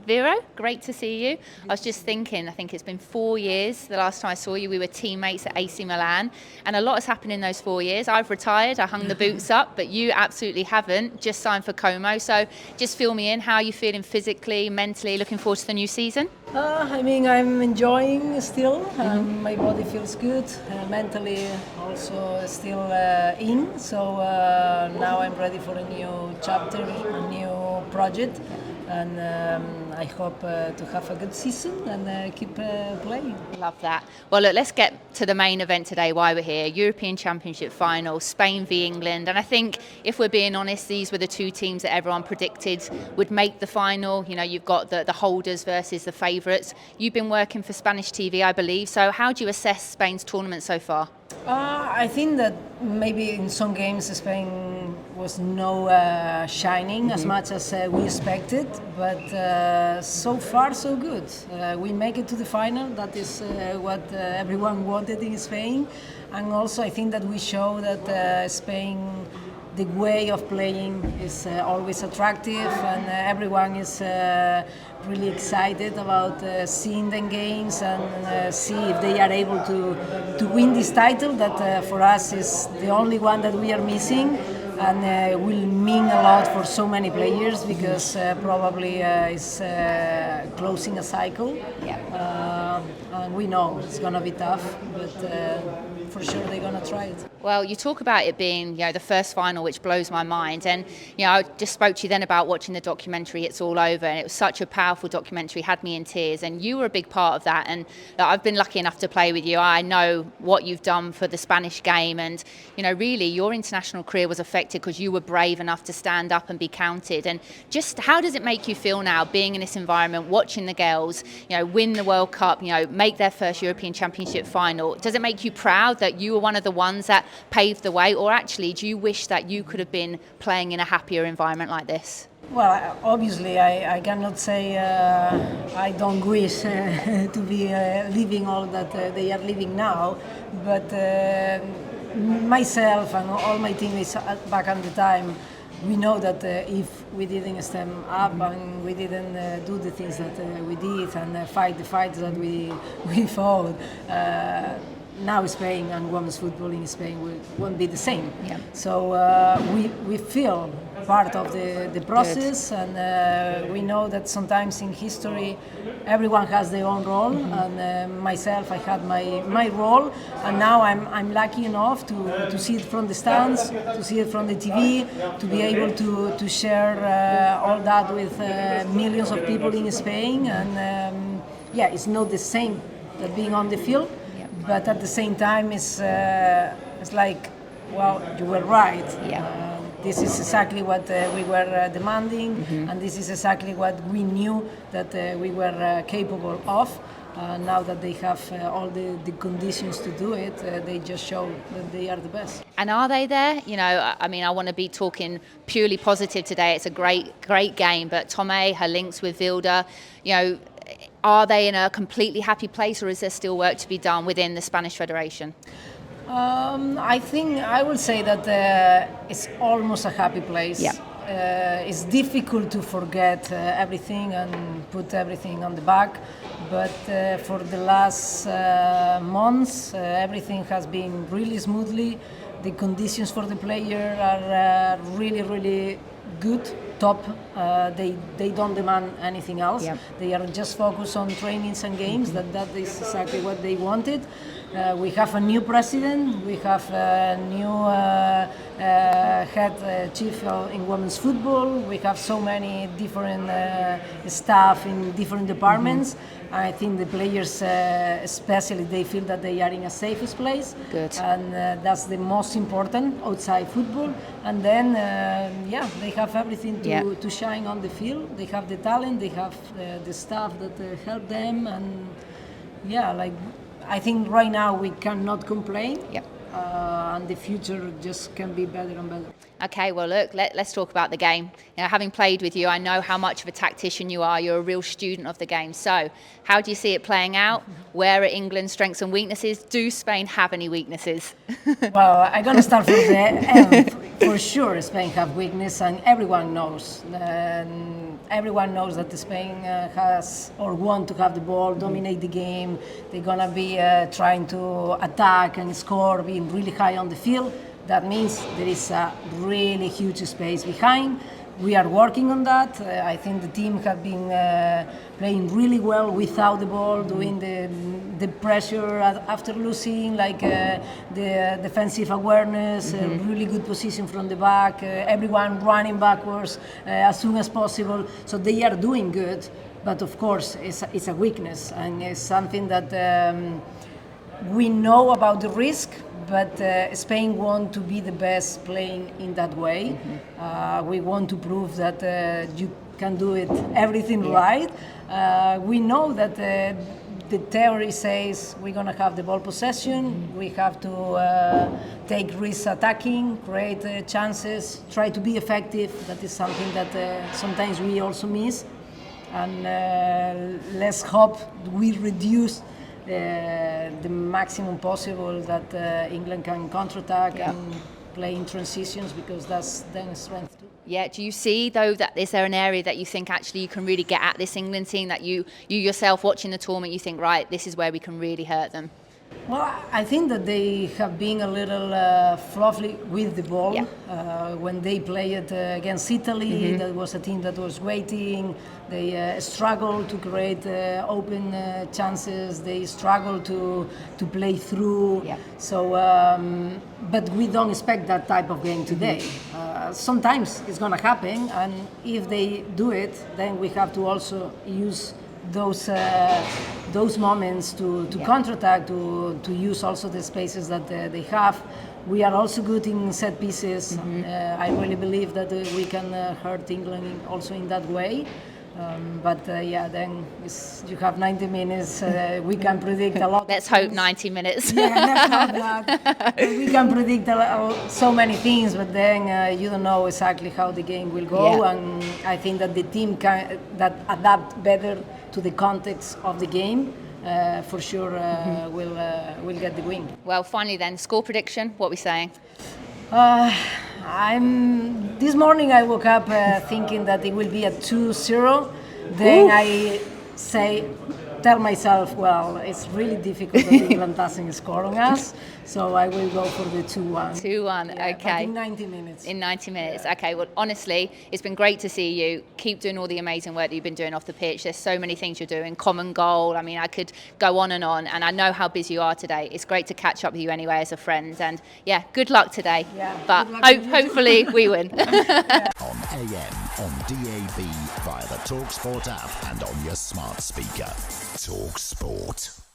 Vero, great to see you. I was just thinking, I think it's been 4 years. The last time I saw you, we were teammates at AC Milan, and a lot has happened in those 4 years. I've retired, I hung the boots up, but you absolutely haven't, just signed for Como. So just fill me in, how are you feeling physically, mentally, looking forward to the new season? I'm enjoying still. My body feels good. Mentally also still in. So now I'm ready for a new chapter, a new project. And I hope to have a good season and keep playing. Love that. Well, look, let's get to the main event today, why we're here. European Championship final, Spain v England. And I think, if we're being honest, these were the two teams that everyone predicted would make the final. You know, you've got the holders versus the favourites. You've been working for Spanish TV, I believe. So how do you assess Spain's tournament so far? I think that maybe in some games Spain was no shining as much as we expected, but so far so good. We make it to the final. That is what everyone wanted in Spain, and also I think that we show that Spain, the way of playing is always attractive, and everyone is really excited about seeing the games and see if they are able to win this title that for us is the only one that we are missing, and will mean a lot for so many players because probably is closing a cycle. And we know it's going to be tough, but for sure they're going to try it. Well, you talk about it being, the first final, which blows my mind. And, I just spoke to you then about watching the documentary, It's All Over, and it was such a powerful documentary, had me in tears, and you were a big part of that. And I've been lucky enough to play with you. I know what you've done for the Spanish game, and, really your international career was affected because you were brave enough to stand up and be counted. And just how does it make you feel now, being in this environment, watching the girls, win the World Cup, make their first European Championship final? Does it make you proud that you were one of the ones that paved the way, or actually do you wish that you could have been playing in a happier environment like this? Well, obviously I cannot say I don't wish to be living all that they are living now, but myself and all my teammates back at the time, we know that if we didn't stand up and we didn't do the things that we did and fight the fights that we fought, now Spain and women's football in Spain won't be the same. Yeah. So we feel part of the process. Good. And we know that sometimes in history everyone has their own role, and myself, I had my role, and now I'm lucky enough to see it from the stands, to see it from the TV, to be able to share all that with millions of people in Spain. And it's not the same that being on the field. But at the same time, it's like, well, you were right. This is exactly what we were demanding, and this is exactly what we knew that we were capable of. Now that they have all the conditions to do it, they just show that they are the best. And are they there? I want to be talking purely positive today. It's a great game, but Tomé, her links with Vilda, are they in a completely happy place, or is there still work to be done within the Spanish Federation? I think I would say that it's almost a happy place. Yeah. It's difficult to forget everything and put everything on the back, but for the last months, everything has been really smoothly. The conditions for the player are really, really good, top. They don't demand anything else. Yep. They are just focused on trainings and games. That is exactly what they wanted. We have a new president. We have a new head chief in women's football. We have so many different staff in different departments. I think the players, especially, they feel that they are in a safest place. Good. And that's the most important outside football. And then, they have everything to shine on the field. They have the talent. They have the staff that help them. And I think right now we cannot complain. Yep. And the future just can be better and better. Okay, well, look, let's talk about the game. Having played with you, I know how much of a tactician you are. You're a real student of the game. So, how do you see it playing out? Where are England's strengths and weaknesses? Do Spain have any weaknesses? Well, I'm going to start from the end. For sure, Spain have weakness, and everyone knows. everyone knows that Spain has or want to have the ball, dominate the game. They're gonna be trying to attack and score, being really high on the field. That means there is a really huge space behind. We are working on that. I think the team have been playing really well without the ball, doing the pressure after losing, like the defensive awareness, really good position from the back, everyone running backwards as soon as possible. So they are doing good, but of course it's a weakness, and it's something that we know about the risk. But Spain want to be the best playing in that way. We want to prove that you can do it everything right. We know that the theory says we're going to have the ball possession. We have to take risks attacking, create chances, try to be effective. That is something that sometimes we also miss. And let's hope we reduce the maximum possible that England can counterattack and play in transitions, because that's then a strength too. Yeah, do you see though that is there an area that you think actually you can really get at this England team, that you yourself watching the tournament you think, right, this is where we can really hurt them? Well, I think that they have been a little fluffy with the ball. When they played against Italy, that was a team that was waiting. They struggled to create open chances. They struggled to play through. So, but we don't expect that type of game today. Sometimes it's going to happen, and if they do it, then we have to also use those moments to counterattack, to use also the spaces that they have. We are also good in set pieces. I really believe that we can hurt England also in that way. But then you have 90 minutes. We can predict a lot. Let's hope 90 minutes. Let's hope that. We can predict so many things, but then you don't know exactly how the game will go. And I think that the team that adapt better to the context of the game, for sure will get the win. Well, finally then, score prediction, what are we saying? This morning I woke up thinking that it will be a 2-0. Then I tell myself, well, it's really difficult that England doesn't score on us, so I will go for the 2-1. 2-1, okay. In 90 minutes. In 90 minutes, okay. Well, honestly, it's been great to see you. Keep doing all the amazing work that you've been doing off the pitch. There's so many things you're doing. Common goal. I mean, I could go on, and I know how busy you are today. It's great to catch up with you anyway as a friend. And yeah, good luck today. But hopefully we win. On AM, on DAB, via the talkSPORT app, and on your smart speaker. talkSPORT.